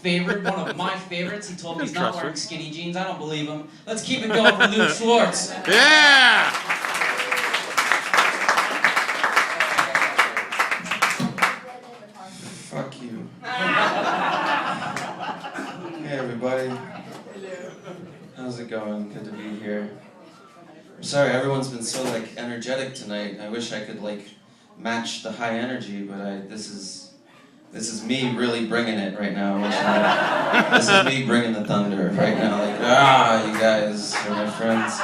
favorite, one of my favorites. He told me he's not wearing skinny jeans. I don't believe him. Let's keep it going for Luke Schwartz. Yeah! Fuck you. Hey everybody. How's it going? Good to be here. I'm sorry, everyone's been so like energetic tonight. I wish I could like match the high energy, but this is me really bringing it right now. This is me bringing the thunder right now. Like, you guys are my friends.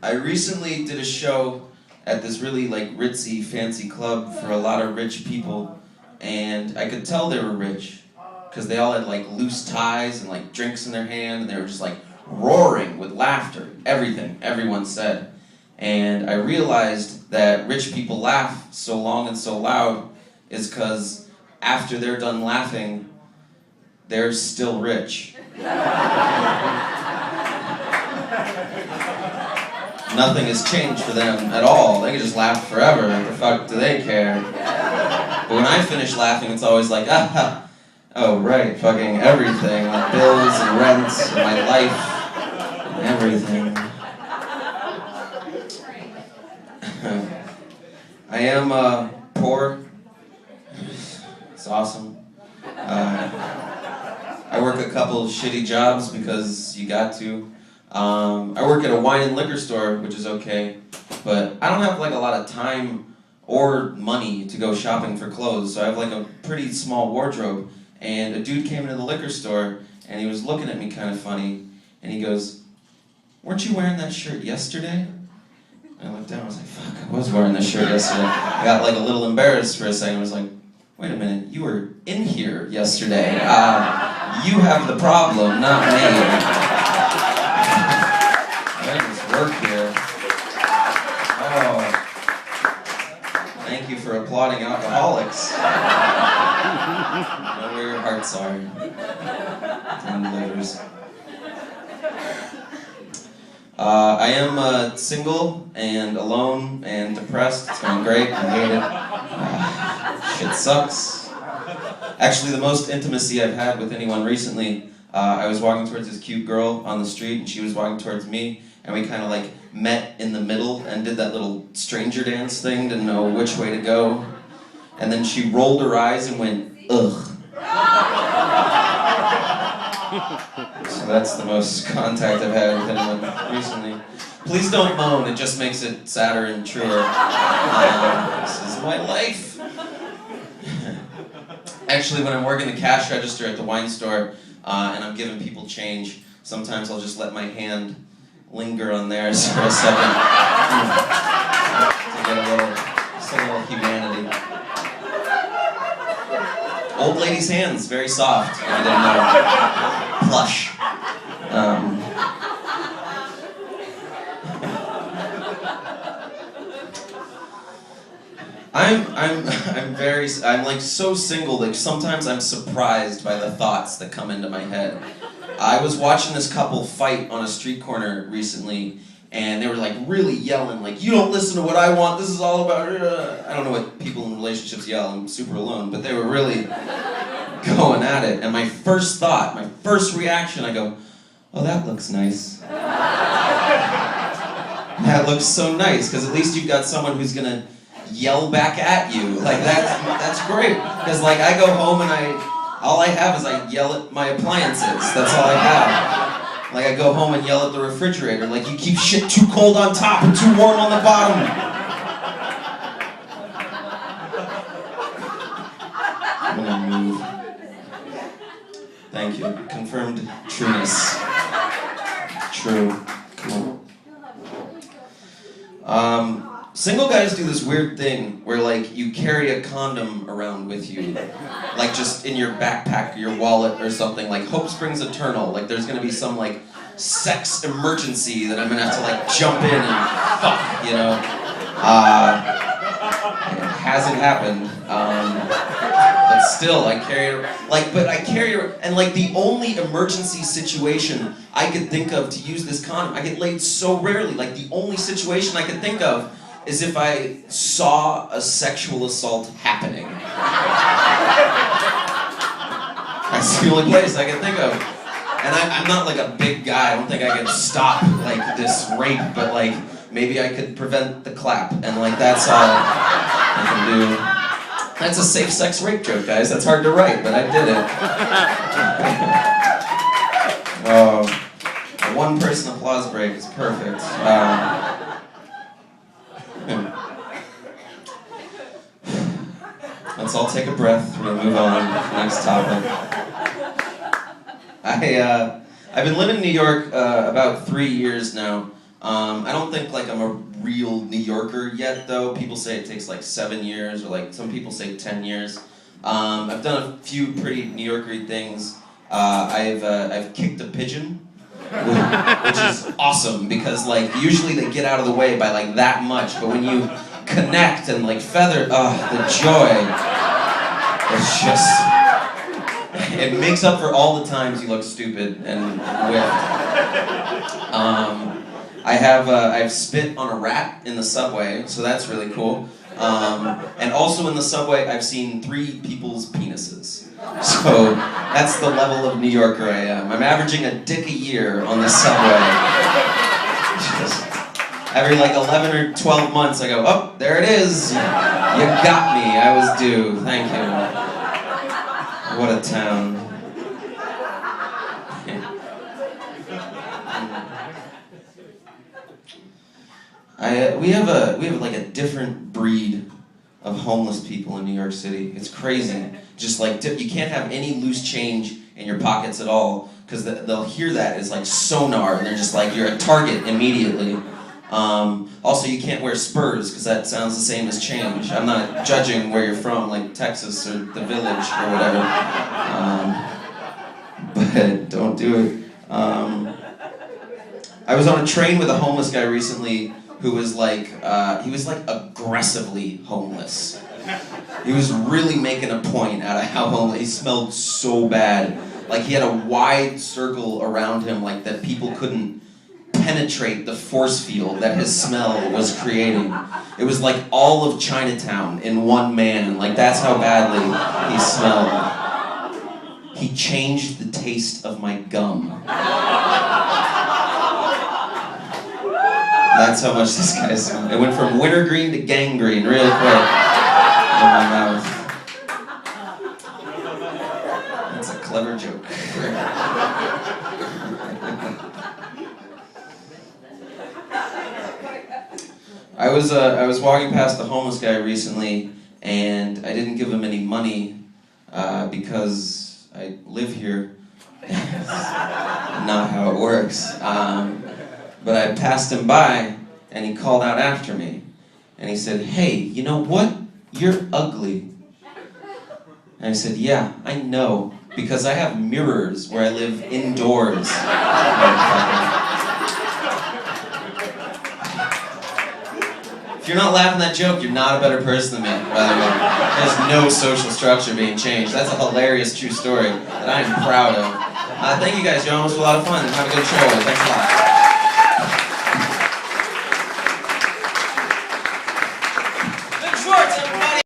I recently did a show at this really like ritzy, fancy club for a lot of rich people, and I could tell they were rich because they all had like loose ties and like drinks in their hand, and they were just like roaring with laughter, everything everyone said. And I realized that rich people laugh so long and so loud is because after they're done laughing, they're still rich. Nothing has changed for them at all. They can just laugh forever. What the fuck do they care? But when I finish laughing, it's always like, oh right, fucking everything. My bills and rents and my life and everything. I am poor. It's awesome. I work a couple of shitty jobs because you got to. I work at a wine and liquor store, which is okay, but I don't have like a lot of time or money to go shopping for clothes, so I have like a pretty small wardrobe. And a dude came into the liquor store and he was looking at me kind of funny, and he goes, "Weren't you wearing that shirt yesterday?" I looked down, I was like, fuck, I was wearing this shirt yesterday. I got like a little embarrassed for a second. I was like, wait a minute, you were in here yesterday. You have the problem, not me. I just work here. Oh, thank you for applauding alcoholics. Know where your hearts are. And livers. I am single and alone and depressed. It's going great. I hate it. Shit sucks. Actually, the most intimacy I've had with anyone recently, I was walking towards this cute girl on the street, and she was walking towards me, and we kind of like met in the middle and did that little stranger dance thing, didn't know which way to go. And then she rolled her eyes and went, ugh. So that's the most contact I've had with anyone recently. Please don't moan, it just makes it sadder and truer. This is my life. Actually, when I'm working the cash register at the wine store and I'm giving people change, sometimes I'll just let my hand linger on theirs for a second to get a little humanity. Old lady's hands, very soft, if you didn't know. Plush. I'm like so single that sometimes I'm surprised by the thoughts that come into my head. I was watching this couple fight on a street corner recently, and they were like really yelling, like, "You don't listen to what I want, this is all about," I don't know what people in relationships yell, I'm super alone, but they were really going at it. And my first thought, my first reaction, I go, "Oh, that looks nice." That looks so nice, because at least you've got someone who's gonna yell back at you. Like, that's great. Because like I go home and all I have is I yell at my appliances. That's all I have. Like I go home and yell at the refrigerator, like, you keep shit too cold on top and too warm on the bottom. I'm gonna move. Thank you. Confirmed trueness. True. Cool. Single guys do this weird thing where like you carry a condom around with you, like just in your backpack or your wallet or something, like hope springs eternal, like there's gonna be some like sex emergency that I'm gonna have to like jump in and fuck, you know. It hasn't happened, but still I carry it, like, but I carry it, and like the only emergency situation I could think of to use this condom, I get laid so rarely, like the only situation I could think of is if I saw a sexual assault happening. That's the only place I can think of. And I'm not like a big guy. I don't think I could stop like this rape, but like maybe I could prevent the clap, and like that's all I can do. That's a safe sex rape joke, guys. That's hard to write, but I did it. Oh, a one-person applause break is perfect. Let's all take a breath. We're gonna move on to the next topic. I've been living in New York about 3 years now. I don't think like I'm a real New Yorker yet, though. People say it takes like 7 years, or like some people say 10 years. I've done a few pretty New Yorker-y things. I've kicked a pigeon, which is awesome because like usually they get out of the way by like that much, but when you connect and like feather, the joy. It's just, it makes up for all the times you look stupid and whipped. I've spit on a rat in the subway, so that's really cool. And also in the subway, I've seen 3 people's penises. So that's the level of New Yorker I am. I'm averaging a dick a year on the subway. Just, every like 11 or 12 months, I go, oh, there it is. You got me. I was due. Thank you. What a town. We have like a different breed of homeless people in New York City. It's crazy. Just like you can't have any loose change in your pockets at all, because they'll hear that as like sonar, and they're just like, you're a target immediately. Also, you can't wear spurs, because that sounds the same as change. I'm not judging where you're from, like Texas or the Village or whatever. But don't do it. I was on a train with a homeless guy recently who was like, he was like aggressively homeless. He was really making a point out of how homeless, he smelled so bad. Like he had a wide circle around him, like that people couldn't penetrate the force field that his smell was creating. It was like all of Chinatown in one man. Like that's how badly he smelled. He changed the taste of my gum. That's how much this guy smelled. It went from wintergreen to gangrene real quick in my mouth. That's a clever joke. I was walking past the homeless guy recently, and I didn't give him any money because I live here. Not how it works. But I passed him by, and he called out after me, and he said, "Hey, you know what? You're ugly." And I said, "Yeah, I know, because I have mirrors where I live indoors." If you're not laughing at that joke, you're not a better person than me, by the way. There's no social structure being changed. That's a hilarious true story that I am proud of. Thank you guys, John. It was a lot of fun. Have a good show. Thanks a lot.